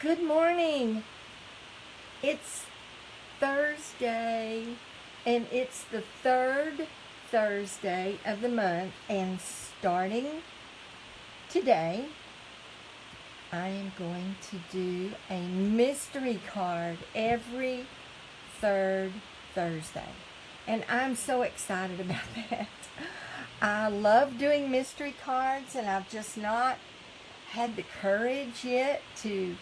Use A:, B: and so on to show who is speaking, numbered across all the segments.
A: Good morning. It's Thursday, and it's the third Thursday of the month, and starting today, I am going to do a mystery card every third Thursday, and I'm so excited about that. I love doing mystery cards, and I've just not had the courage yet to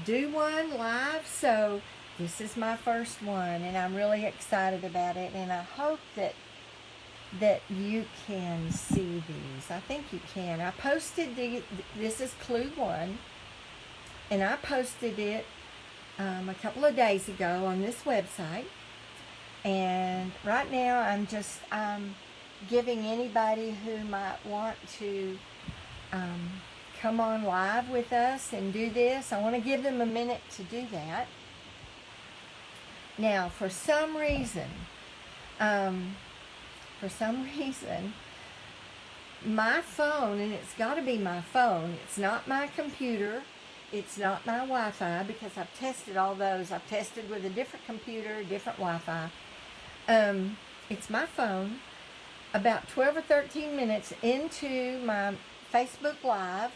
A: do one live, so this is my first one, and I'm really excited about it, and I hope that you can see these. I think you can. I posted this is clue 1, and I posted it a couple of days ago on this website, and right now I'm just giving anybody who might want to come on live with us and do this. I want to give them a minute to do that. Now, for some reason, my phone, and it's got to be my phone, it's not my computer, it's not my Wi-Fi, because I've tested all those. I've tested with a different computer, different Wi-Fi. It's my phone. About 12 or 13 minutes into my Facebook Live,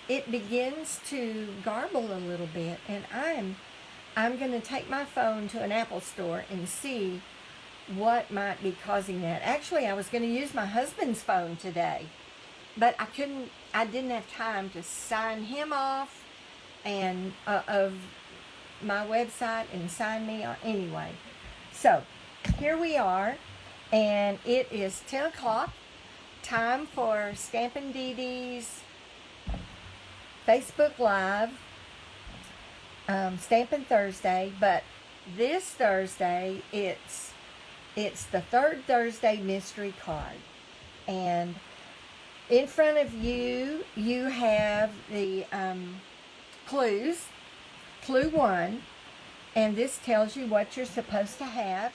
A: it begins to garble a little bit, and I'm going to take my phone to an Apple store and see what might be causing that. Actually, I was going to use my husband's phone today, but I didn't have time to sign him off and of my website and sign me on anyway. So here we are, and it is 10 o'clock. Time for Stampidede's Facebook Live, Stampin Thursday, but this Thursday it's the third Thursday mystery card, and in front of you have the clues, clue 1, and this tells you what you're supposed to have.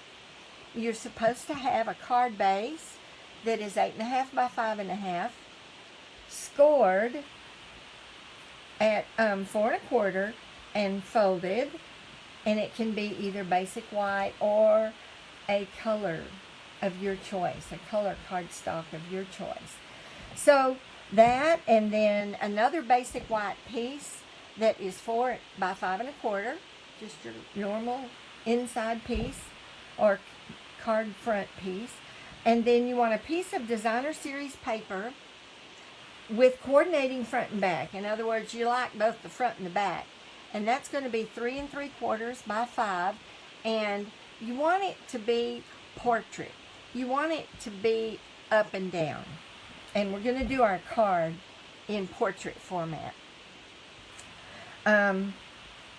A: You're supposed to have a card base that is 8.5 by 5.5, scored at 4 1/4 and folded, and it can be either basic white or a color of your choice, a color cardstock of your choice. So that, and then another basic white piece that is 4 by 5 1/4, just your normal inside piece or card front piece. And then you want a piece of designer series paper with coordinating front and back. In other words, you like both the front and the back. And that's going to be 3 3/4 by 5. And you want it to be portrait. You want it to be up and down. And we're going to do our card in portrait format. And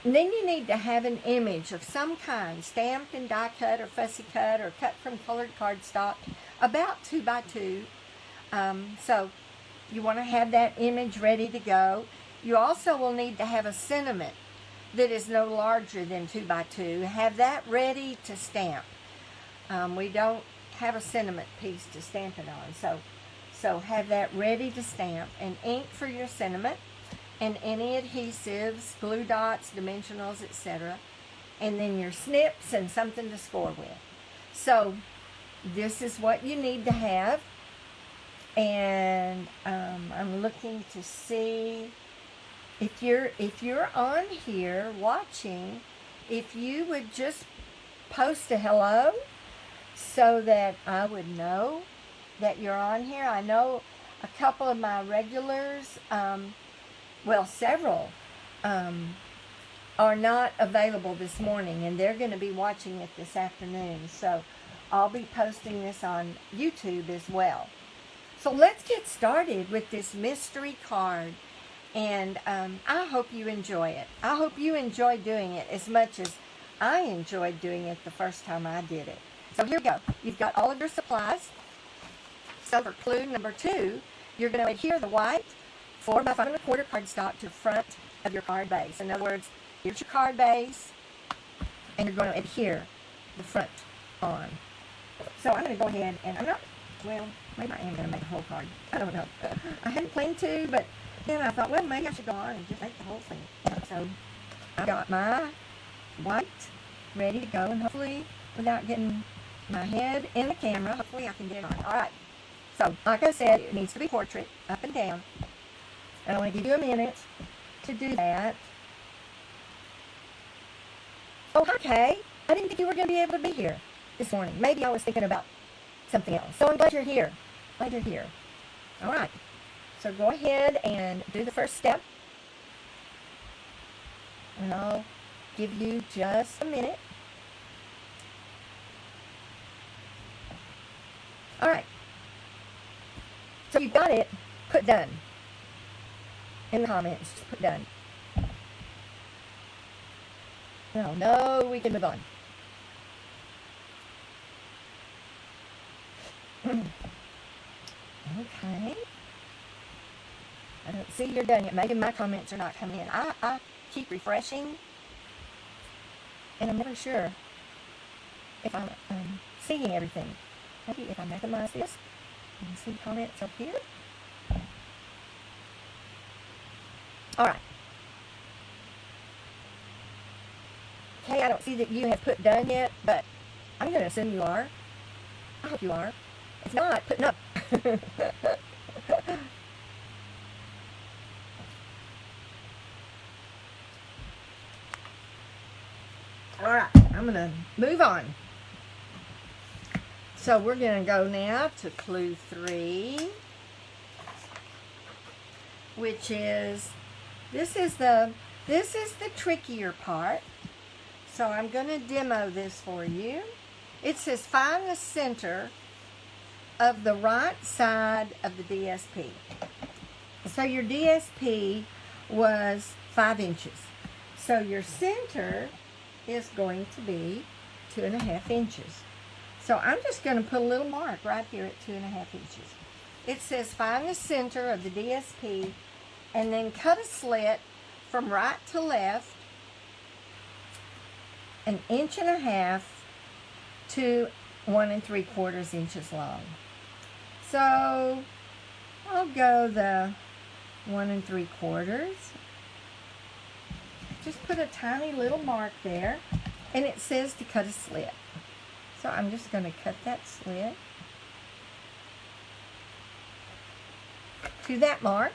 A: then you need to have an image of some kind, stamped and die cut or fussy cut or cut from colored cardstock, about 2 by 2. So you want to have that image ready to go. You also will need to have a sentiment that is no larger than 2 by 2. Have that ready to stamp. We don't have a sentiment piece to stamp it on, so have that ready to stamp, and ink for your sentiment, and any adhesives, glue dots, dimensionals, etc. And then your snips and something to score with. So this is what you need to have. And I'm looking to see if you're on here watching, if you would just post a hello so that I would know that you're on here. I know a couple of my regulars, well, several are not available this morning, and they're going to be watching it this afternoon. So I'll be posting this on YouTube as well. So let's get started with this mystery card, and I hope you enjoy it. I hope you enjoy doing it as much as I enjoyed doing it the first time I did it. So here we go. You've got all of your supplies. So for clue number 2, you're going to adhere the white 4 by 5 1/4 cardstock to the front of your card base. In other words, here's your card base, and you're going to adhere the front on. So I'm going to go ahead, and I'm not, well, maybe I am going to make a whole card. I don't know. I hadn't planned to, but then I thought, well, maybe I should go on and just make the whole thing. So I got my white ready to go, and hopefully, without getting my head in the camera, hopefully I can get it on. Alright, so like I said, it needs to be portrait, up and down. And I want to give you a minute to do that. Oh, hi Kay. I didn't think you were going to be able to be here this morning. Maybe I was thinking about something else. So I'm glad you're here. Glad you're here. Alright, so go ahead and do the first step. And I'll give you just a minute. Alright, so you've got it, put done. In the comments, just put done. No, we can move on. Okay. I don't see you're done yet. Maybe my comments are not coming in. I keep refreshing, and I'm never sure if I'm seeing everything. Maybe if I maximize this and see comments up here. Alright. Okay, I don't see that you have put done yet, but I'm going to assume you are. I hope you are. If not, put no. Alright, I'm going to move on. So we're going to go now to clue 3, which is, this is the trickier part. So I'm going to demo this for you. It says find the center of the right side of the DSP. So your DSP was 5 inches. So your center is going to be 2.5 inches. So I'm just going to put a little mark right here at 2.5 inches. It says find the center of the DSP and then cut a slit from right to left 1.5 inches to 1 3/4 inches long. So I'll go the 1 3/4. Just put a tiny little mark there, and it says to cut a slit. So I'm just going to cut that slit to that mark.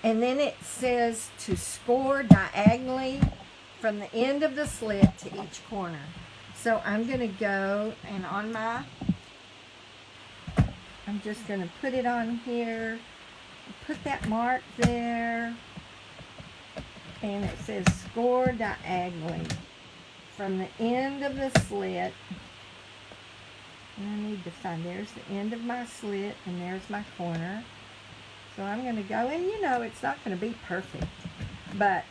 A: And then it says to score diagonally from the end of the slit to each corner. So I'm going to go and I'm just going to put it on here, put that mark there, and it says score diagonally from the end of the slit. And I need to find, there's the end of my slit, and there's my corner. So I'm going to go, and you know it's not going to be perfect, but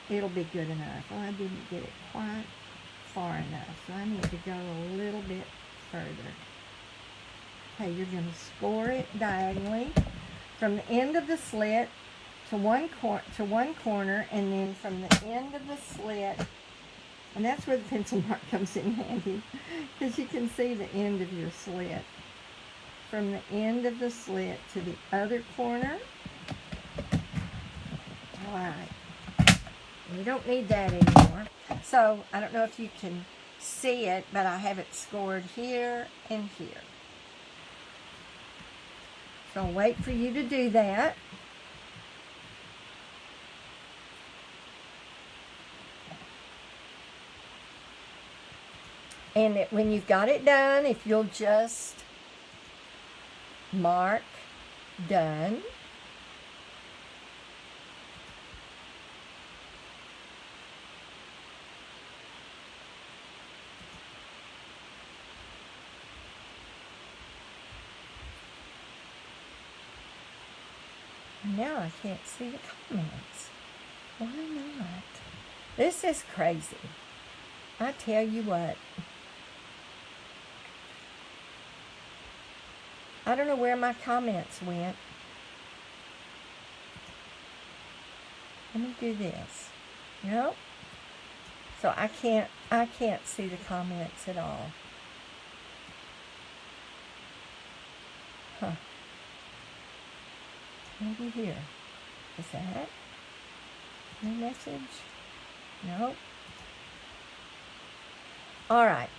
A: it'll be good enough. Well, I didn't get it quite far enough, so I need to go a little bit further. Okay, you're going to score it diagonally from the end of the slit to one corner, and then from the end of the slit, and that's where the pencil mark comes in handy, because you can see the end of your slit. From the end of the slit to the other corner. Alright. We don't need that anymore. So, I don't know if you can see it, but I have it scored here and here. So, I'll wait for you to do that. And when you've got it done, if you'll just mark done. Now I can't see the comments. Why not? This is crazy. I tell you what. I don't know where my comments went. Let me do this. Nope. So I can't see the comments at all. Huh. Maybe here. Is that new message? Nope. All right.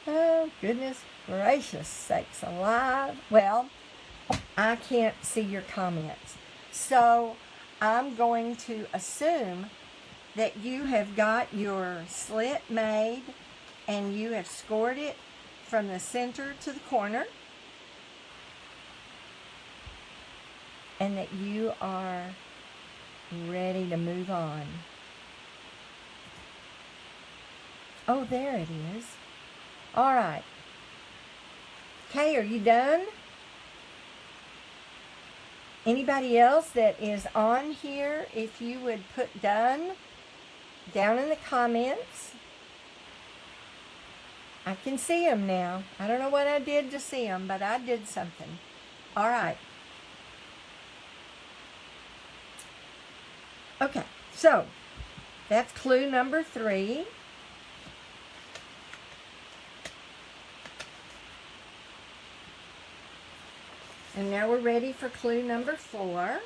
A: Oh, goodness gracious sakes alive. Well, I can't see your comments. So I'm going to assume that you have got your slit made and you have scored it from the center to the corner, and that you are ready to move on. Oh, there it is. All right. Okay, are you done? Anybody else that is on here, if you would put done down in the comments. I can see them now. I don't know what I did to see them, but I did something. All right. Okay, so that's clue number 3. And now we're ready for clue number 4.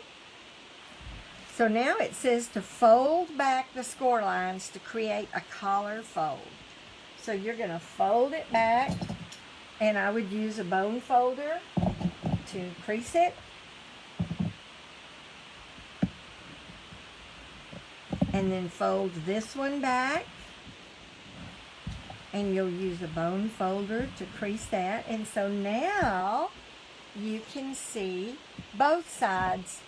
A: So now it says to fold back the score lines to create a collar fold. So you're going to fold it back, and I would use a bone folder to crease it. And then fold this one back, and you'll use a bone folder to crease that. And so now you can see both sides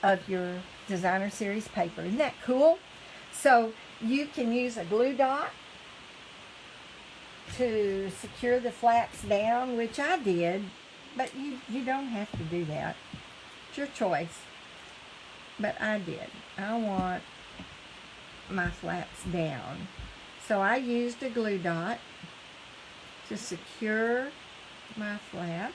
A: of your designer series paper. Isn't that cool? So you can use a glue dot to secure the flaps down, which I did, but you don't have to do that. It's your choice. But I did. I want my flaps down. So I used a glue dot to secure my flap.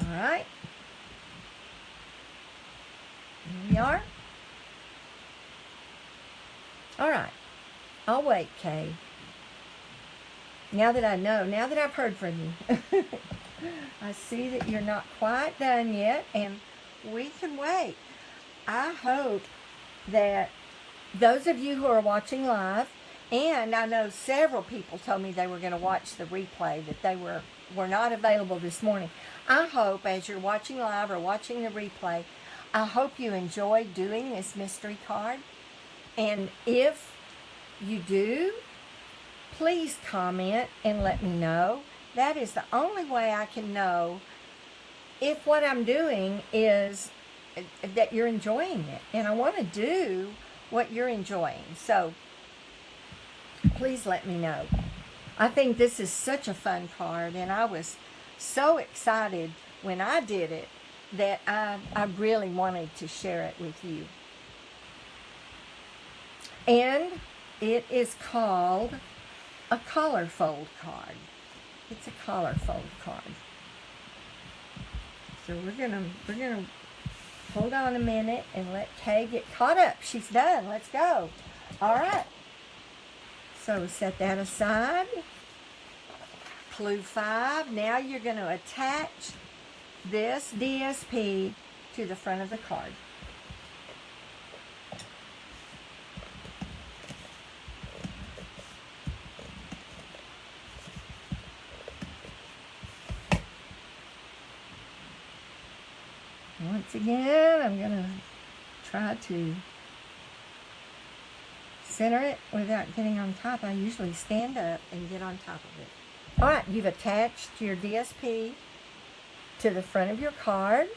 A: All right. Here we are. All right. I'll wait, Kay. Now that I know, now that I've heard from you. I see that you're not quite done yet, and we can wait. I hope that those of you who are watching live, and I know several people told me they were going to watch the replay, that they were not available this morning. I hope as you're watching live or watching the replay, I hope you enjoy doing this mystery card. And if you do, please comment and let me know. That is the only way I can know if what I'm doing is that you're enjoying it. And I want to do what you're enjoying. So please let me know. I think this is such a fun card, and I was so excited when I did it that I really wanted to share it with you. And it is called a collar fold card. It's a collar fold card. So we're gonna hold on a minute and let Kay get caught up. She's done. Let's go. All right. So set that aside. Clue 5. Now you're going to attach this DSP to the front of the card. Once again, I'm going to try to center it without getting on top. I usually stand up and get on top of it. All right, you've attached your DSP to the front of your card.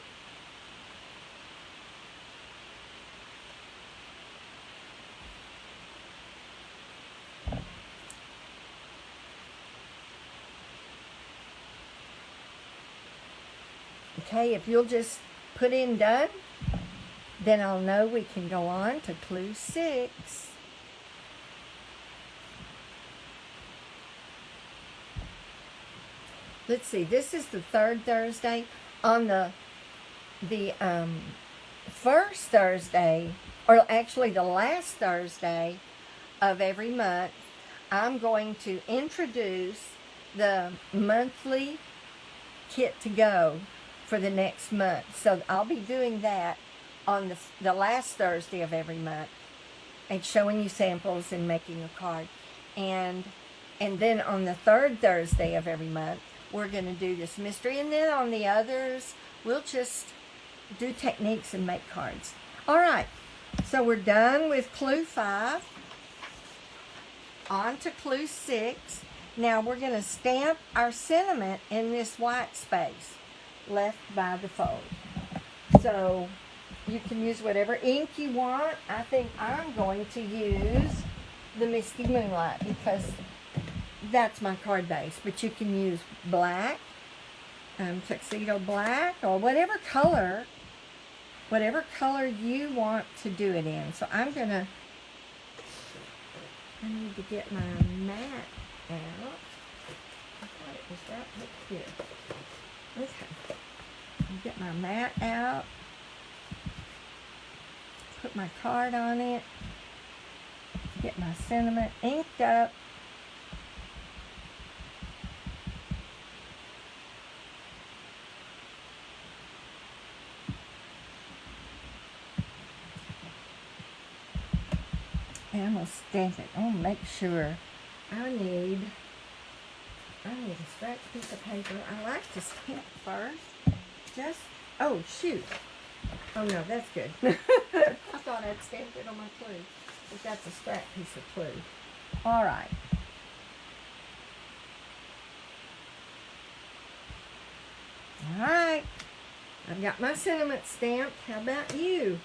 A: Okay, if you'll just put in done, then I'll know we can go on to clue 6. Let's see, this is the third Thursday. On the first Thursday, or actually the last Thursday of every month, I'm going to introduce the monthly kit to go for the next month. So I'll be doing that on the last Thursday of every month and showing you samples and making a card. And then on the third Thursday of every month, we're going to do this mystery. And then on the others, we'll just do techniques and make cards. All right, so we're done with clue 5. On to clue 6. Now we're going to stamp our sentiment in this white space left by the fold. So you can use whatever ink you want. I think I'm going to use the Misty Moonlight because that's my card base. But you can use black, tuxedo black, or whatever color you want to do it in. So I need to get my mat out. I thought it was right up here. Okay. I'll get my mat out. Put my card on it. Get my sentiment inked up. And I'm going to stamp it. I'm going to make sure. I need a scratch piece of paper. I like to stamp first. Oh, shoot. Oh, no, that's good. I thought I'd stamped it on my clue. But that's a scrap piece of clue. All right. All right. I've got my sentiment stamped. How about you?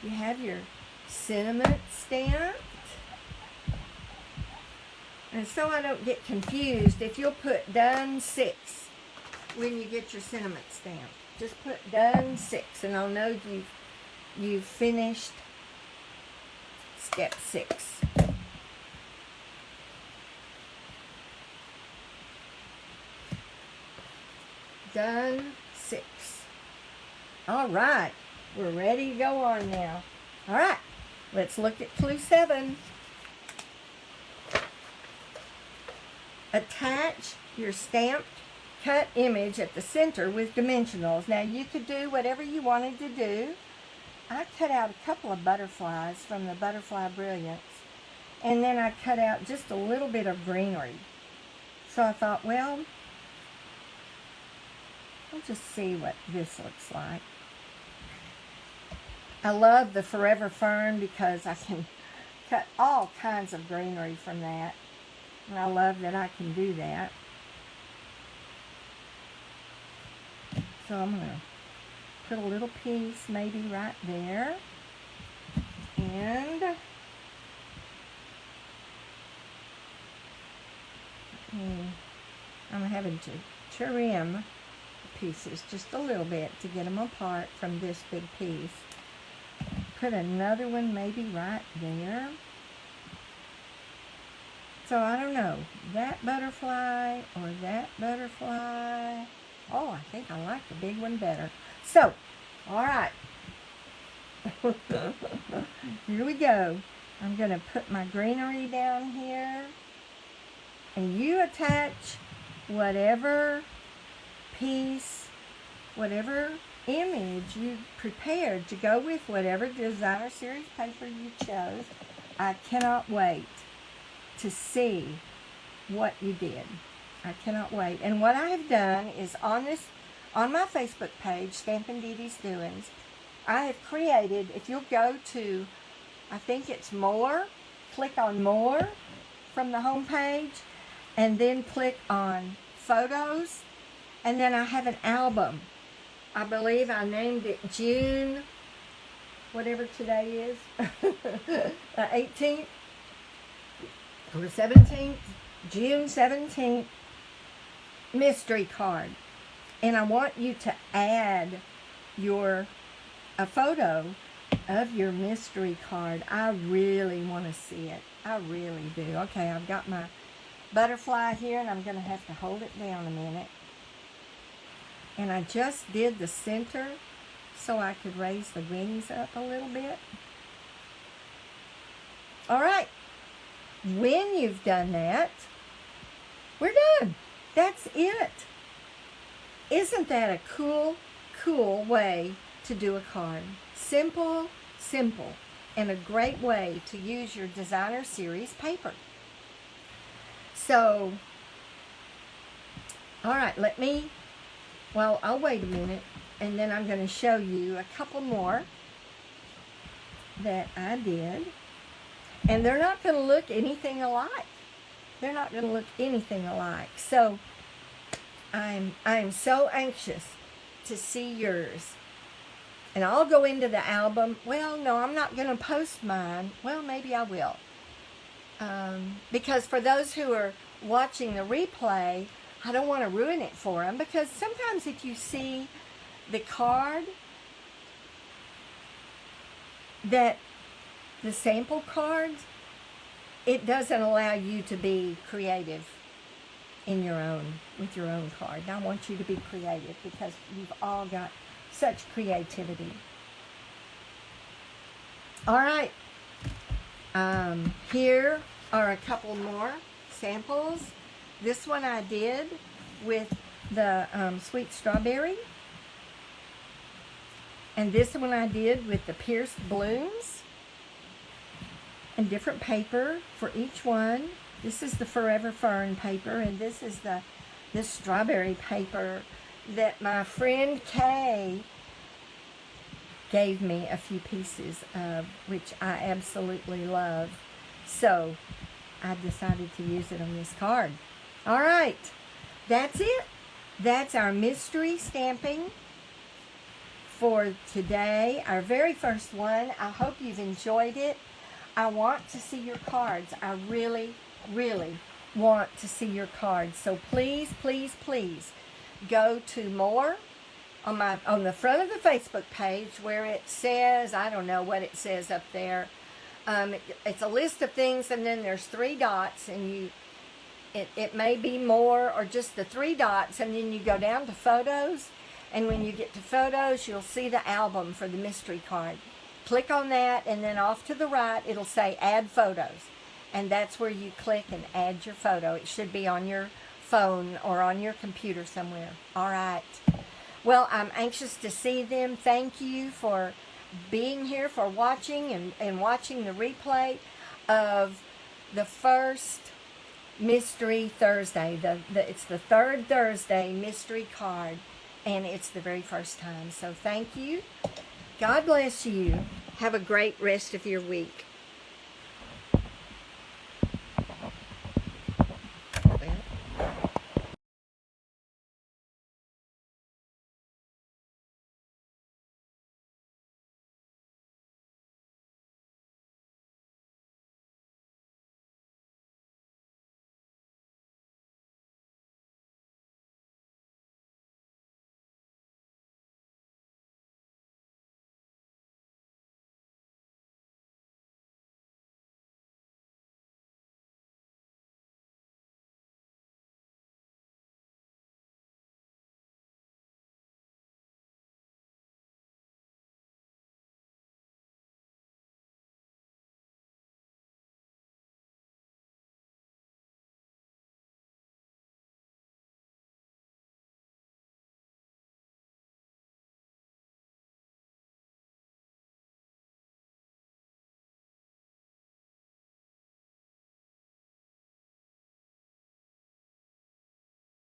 A: You have your sentiment stamped. And so I don't get confused, if you'll put done 6 when you get your sentiment stamp. Just put done 6 and I'll know you've finished step 6. Done 6. All right, we're ready to go on now. All right, let's look at clue 7. Attach your stamped cut image at the center with dimensionals. Now you could do whatever you wanted to do. I cut out a couple of butterflies from the Butterfly Brilliance, and then I cut out just a little bit of greenery. So I thought, well, we'll just see what this looks like. I love the Forever Fern because I can cut all kinds of greenery from that. And I love that I can do that. So I'm going to put a little piece maybe right there. And I'm having to trim pieces just a little bit to get them apart from this big piece. Put another one maybe right there. So I don't know, that butterfly or that butterfly. Oh, I think I like the big one better. So, all right. Here we go. I'm going to put my greenery down here. And you attach whatever piece, whatever image you prepared to go with whatever designer series paper you chose. I cannot wait to see what you did. I cannot wait. And what I have done is on my Facebook page, Stampidede's Doings, I have created, if you'll go to, I think it's more, click on more from the home page, and then click on photos, and then I have an album. I believe I named it June, whatever today is, 18th or 17th, June 17th, mystery card. And I want you to add a photo of your mystery card. I really want to see it. I really do. Okay, I've got my butterfly here, and I'm going to have to hold it down a minute. And I just did the center so I could raise the wings up a little bit. All right. When you've done that, we're done. That's it. Isn't that a cool, cool way to do a card? Simple, simple, and a great way to use your designer series paper. So, all right, I'll wait a minute, and then I'm going to show you a couple more that I did. And they're not going to look anything alike. They're not going to look anything alike. So, I'm so anxious to see yours. And I'll go into the album. Well, no, I'm not going to post mine. Well, maybe I will. Because for those who are watching the replay, I don't want to ruin it for them. Because sometimes if you see the card, that the sample cards, it doesn't allow you to be creative with your own card. And I want you to be creative because you've all got such creativity. All right. Here are a couple more samples. This one I did with the sweet strawberry. And this one I did with the pierced blooms. And different paper for each one. This is the Forever Fern paper, and this is this strawberry paper that my friend Kay gave me a few pieces of, which I absolutely love. So I decided to use it on this card. All right, that's it. That's our mystery stamping for today, our very first one. I hope you've enjoyed it. I want to see your cards. I really, really want to see your cards. So please, please, please go to more on the front of the Facebook page where it says, I don't know what it says up there. It's a list of things, and then there's 3 dots, and it may be more or just the 3 dots, and then you go down to photos, and when you get to photos, you'll see the album for the mystery card. Click on that, and then off to the right, it'll say add photos. And that's where you click and add your photo. It should be on your phone or on your computer somewhere. All right. Well, I'm anxious to see them. Thank you for being here, for watching and watching the replay of the first Mystery Thursday. It's the third Thursday mystery card, and it's the very first time. So thank you. God bless you. Have a great rest of your week.